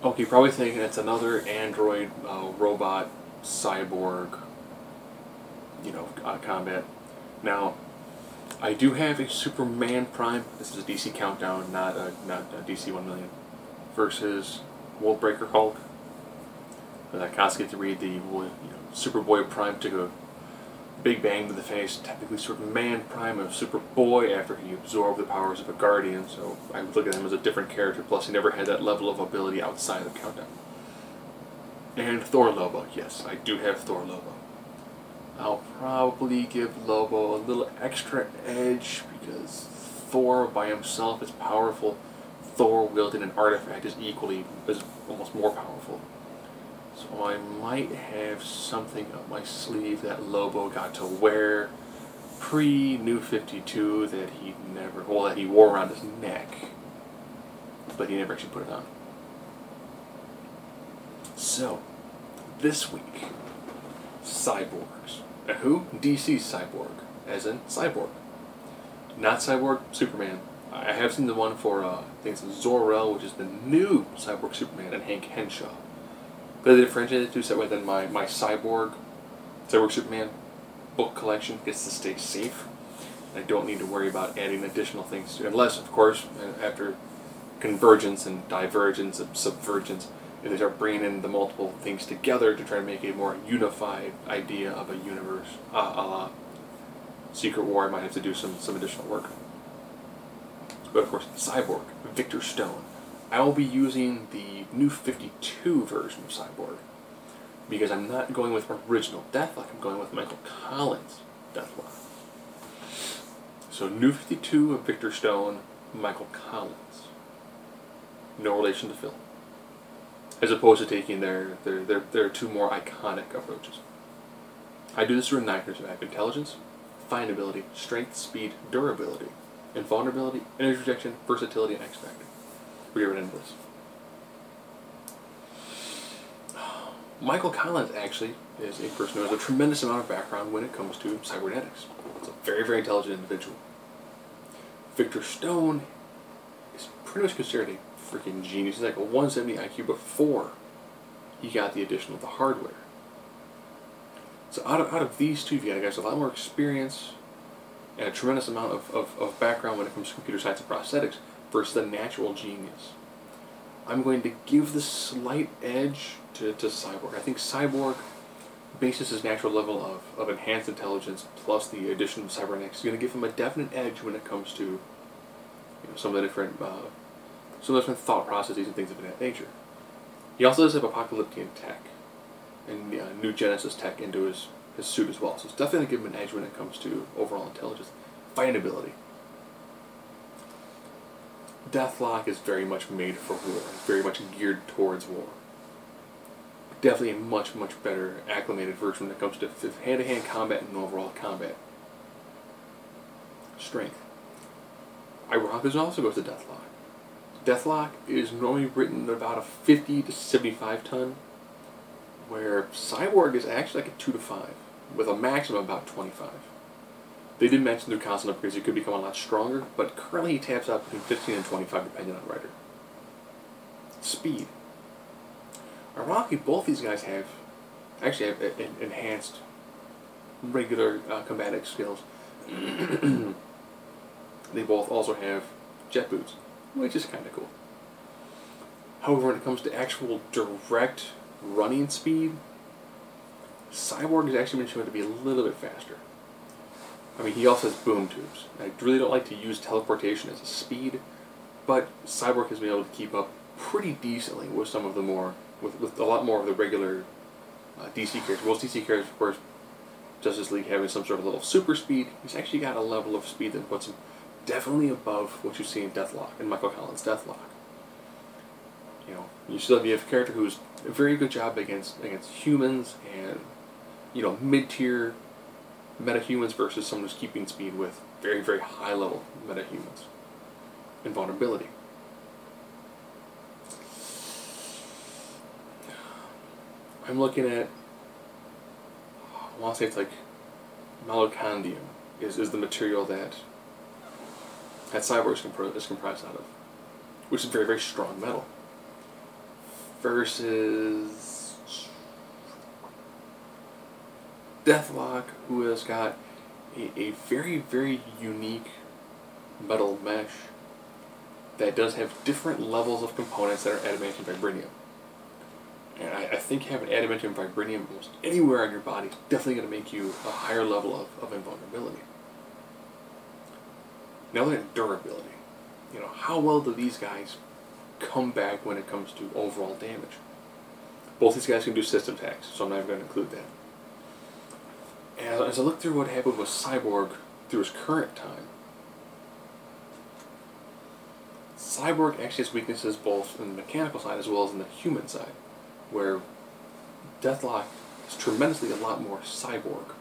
Okay, you're probably thinking it's another android robot cyborg, combat. Now, I do have a Superman Prime. This is a DC Countdown, not a DC 1,000,000 versus Worldbreaker Hulk. But I constantly get to read the Superboy Prime took a big bang to the face. Technically, Superman Prime of Superboy after he absorbed the powers of a Guardian. So I would look at him as a different character. Plus, he never had that level of ability outside of Countdown. And Thor Lobo, yes, I do have Thor Lobo. I'll probably give Lobo a little extra edge because Thor by himself is powerful. Thor wielding an artifact is almost more powerful. So I might have something up my sleeve that Lobo got to wear pre-New 52 that he wore around his neck, but he never actually put it on. So, this week, cyborgs. Who? DC Cyborg, as in Cyborg. Not Cyborg Superman. I have seen the one for, I think it's Zor-El, which is the new Cyborg Superman, and Hank Henshaw. But the differentiated two set within my Cyborg Superman book collection gets to stay safe. I don't need to worry about adding additional things to it, unless, of course, after convergence and divergence and subvergence, if they start bringing in the multiple things together to try to make a more unified idea of a universe, a la Secret War, I might have to do some additional work. But of course, Cyborg, Victor Stone. I will be using the New 52 version of Cyborg because I'm not going with original Deathlok, I'm going with Michael Collins' Deathlok. So New 52 of Victor Stone, Michael Collins. No relation to Phil. As opposed to taking their two more iconic approaches. I do this through 9 years. I have intelligence, findability, strength, speed, durability, invulnerability, energy rejection, versatility, and X Factor. We'll get right into this. Michael Collins actually is a person who has a tremendous amount of background when it comes to cybernetics. He's a very, very intelligent individual. Victor Stone is pretty much considered a freaking genius. He's like a 170 IQ before he got the addition of the hardware. So out of these two, you guys have a lot more experience and a tremendous amount of background when it comes to computer science and prosthetics versus the Unnatural Genius. I'm going to give the slight edge to Cyborg. I think Cyborg bases his natural level of enhanced intelligence plus the addition of cybernetics is going to give him a definite edge when it comes to some of the different thought processes and things of that nature. He also does have apocalyptic tech and new Genesis tech into his suit as well. So it's definitely going to give him an edge when it comes to overall intelligence. Findability. Deathlok is very much made for war. It's very much geared towards war. Definitely a much, much better acclimated version when it comes to hand-to-hand combat and overall combat. Strength. Ironically, this also goes to Deathlok. Deathlok is normally written at about a 50 to 75 ton, where Cyborg is actually like a 2 to 5, with a maximum of about 25. They did mention through constant upgrades he could become a lot stronger, but currently he taps out between 15 and 25 depending on writer. Speed. Ironically, both these guys have enhanced regular combatic skills. They both also have jet boots, which is kind of cool. However, when it comes to actual direct running speed, Cyborg has actually been shown to be a little bit faster. I mean, he also has boom tubes. I really don't like to use teleportation as a speed, but Cyborg has been able to keep up pretty decently with some of the with a lot more of the regular DC characters. Most DC characters, of course, Justice League having some sort of level of super speed, he's actually got a level of speed that puts him definitely above what you see in Deathlok, in Michael Collins' Deathlok. You still have a character who's a very good job against humans and mid-tier metahumans versus someone who's keeping speed with very, very high-level metahumans. Invulnerability. I'm looking at, I want to say it's like malacandium is the material that Cyborg is comprised out of, which is very, very strong metal. versus Deathlok, who has got a very, very unique metal mesh that does have different levels of components that are adamantium vibranium. And I think having adamantium vibranium almost anywhere on your body is definitely going to make you a higher level of invulnerability. Now look at durability. You know, how well do these guys come back when it comes to overall damage? Both these guys can do system attacks, so I'm not even going to include that. And as I look through what happened with Cyborg through his current time, Cyborg actually has weaknesses both in the mechanical side as well as in the human side, where Deathlok is tremendously a lot more cyborg.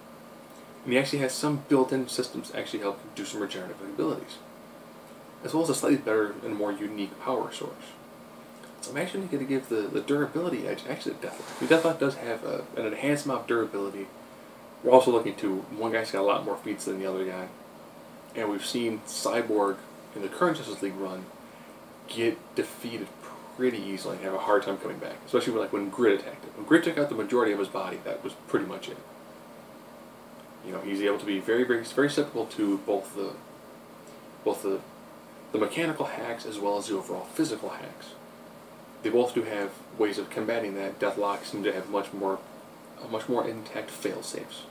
And he actually has some built-in systems to actually help do some regenerative abilities, as well as a slightly better and more unique power source. So I'm actually going to give the durability edge actually to Deathlok. Deathlok does have an enhanced amount of durability. We're also looking to, one guy's got a lot more feats than the other guy. And we've seen Cyborg in the current Justice League run get defeated pretty easily and have a hard time coming back. Especially when Grid attacked him. When Grid took out the majority of his body, that was pretty much it. You know, he's able to be very, very, very susceptible to both the mechanical hacks as well as the overall physical hacks. They both do have ways of combating that. Deathlok seems to have much more intact fail-safes.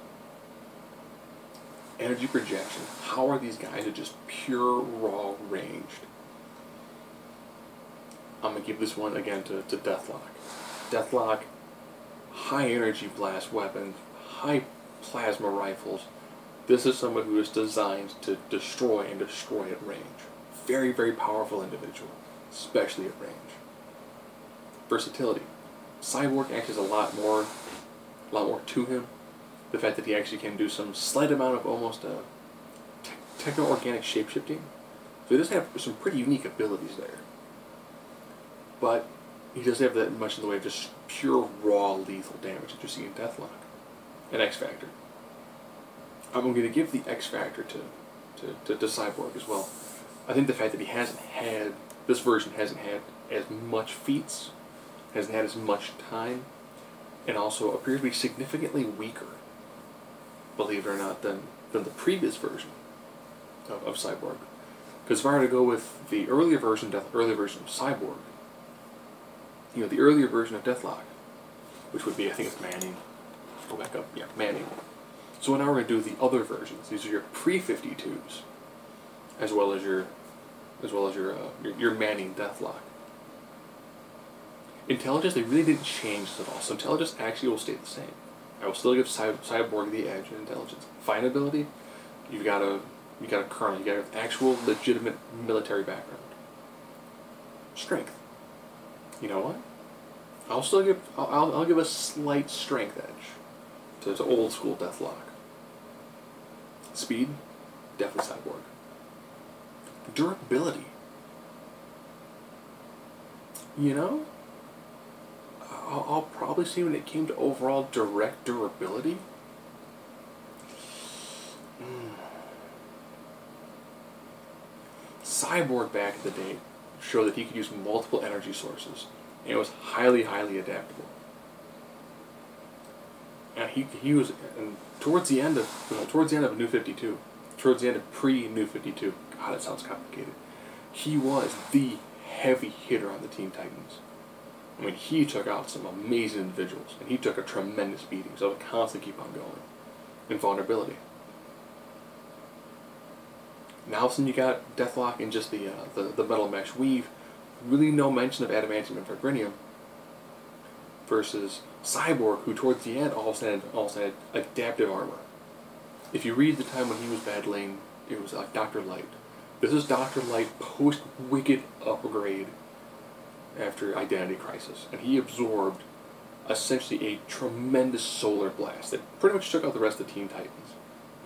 Energy projection. How are these guys just pure raw ranged? I'm going to give this one again to Deathlok. Deathlok, high energy blast weapons, high plasma rifles. This is someone who is designed to destroy and destroy at range. Very, very powerful individual, especially at range. Versatility. Cyborg actually has a lot more to him. The fact that he actually can do some slight amount of almost techno-organic shapeshifting. So he does have some pretty unique abilities there. But he doesn't have that much in the way of just pure raw lethal damage that you see in Deathlok. An X Factor. I'm going to give the X Factor to Cyborg as well. I think the fact that he hasn't had, this version hasn't had as much feats, hasn't had as much time, and also appears to be significantly weaker, believe it or not, than the previous version of Cyborg. Because if I were to go with the earlier version of Cyborg, you know, the earlier version of Deathlok, which would be, I think it's Manning. Go back up, yeah, Manning. So now we're going to do the other versions. These are your pre-52s, as well as your Manning Deathlok. Intelligence, they really didn't change this at all. So intelligence actually will stay the same. I will still give Cyborg the edge in intelligence. Fine ability, you've got a colonel, you got an actual legitimate military background. Strength. You know what? I'll give a slight strength edge to old school Deathlok. Speed, definitely Cyborg. Durability. You know, I'll probably say when it came to overall direct durability, Cyborg back in the day showed that he could use multiple energy sources, and it was highly, highly adaptable. And he was, and towards the end of New 52, towards the end of pre-New 52, God, that sounds complicated. He was the heavy hitter on the Teen Titans. I mean, he took out some amazing individuals, and he took a tremendous beating, so it would constantly keep on going. Invulnerability. Now all of a sudden you got Deathlok and just the metal mesh weave. Really no mention of adamantium and vibranium. Versus Cyborg, who towards the end also had adaptive armor. If you read the time when he was battling, it was like Dr. Light. This is Dr. Light post-Wicked upgrade after Identity Crisis. And he absorbed essentially a tremendous solar blast that pretty much took out the rest of the Teen Titans.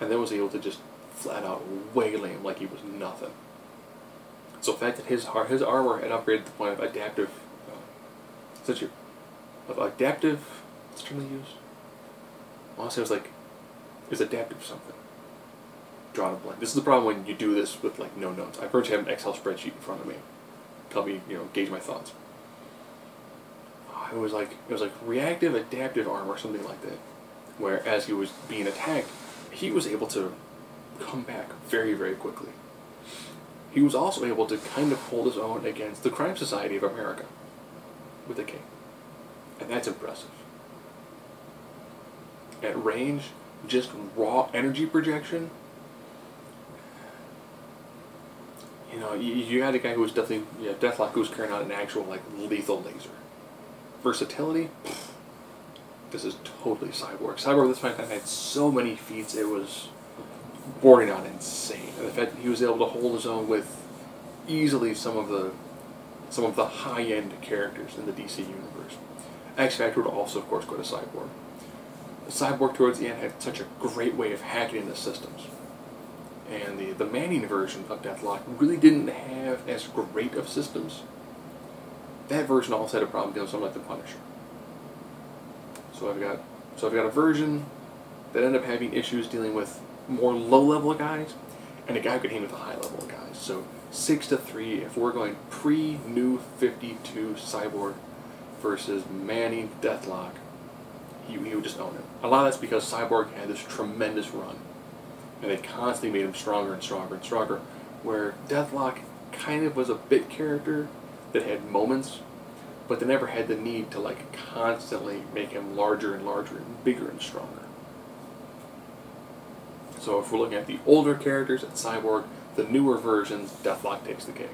And then was able to just flat out waylay him like he was nothing. So the fact that his armor had upgraded to the point of adaptive, what's the term they use? Honestly, it was adaptive something. Drawn a blank. This is the problem when you do this with like no notes. I prefer to have an Excel spreadsheet in front of me. Help me, gauge my thoughts. it was like reactive adaptive armor or something like that, where as he was being attacked, he was able to come back very, very quickly. He was also able to kind of hold his own against the Crime Society of America with a cape, and that's impressive. At range, just raw energy projection. You know, you had a guy who was definitely, Deathlok, who was carrying out an actual, like, lethal laser. Versatility, this is totally Cyborg. Cyborg this time had so many feats, it was bordering on insane. And the fact that he was able to hold his own with easily some of the high-end characters in the DC universe. X Factor would also, of course, go to Cyborg. Cyborg towards the end had such a great way of hacking into systems. And the Manning version of Deathlok really didn't have as great of systems. That version also had a problem dealing with something like the Punisher. So I've got a version that ended up having issues dealing with more low-level guys, and a guy who could hang with the high-level guys. So 6-3, if we're going pre-New 52 Cyborg versus Manning Deathlok, he would just own it. A lot of that's because Cyborg had this tremendous run, and they constantly made him stronger and stronger and stronger, where Deathlok kind of was a bit character that had moments, but they never had the need to like constantly make him larger and larger and bigger and stronger. So if we're looking at the older characters at Cyborg, the newer versions, Deathlok takes the cake.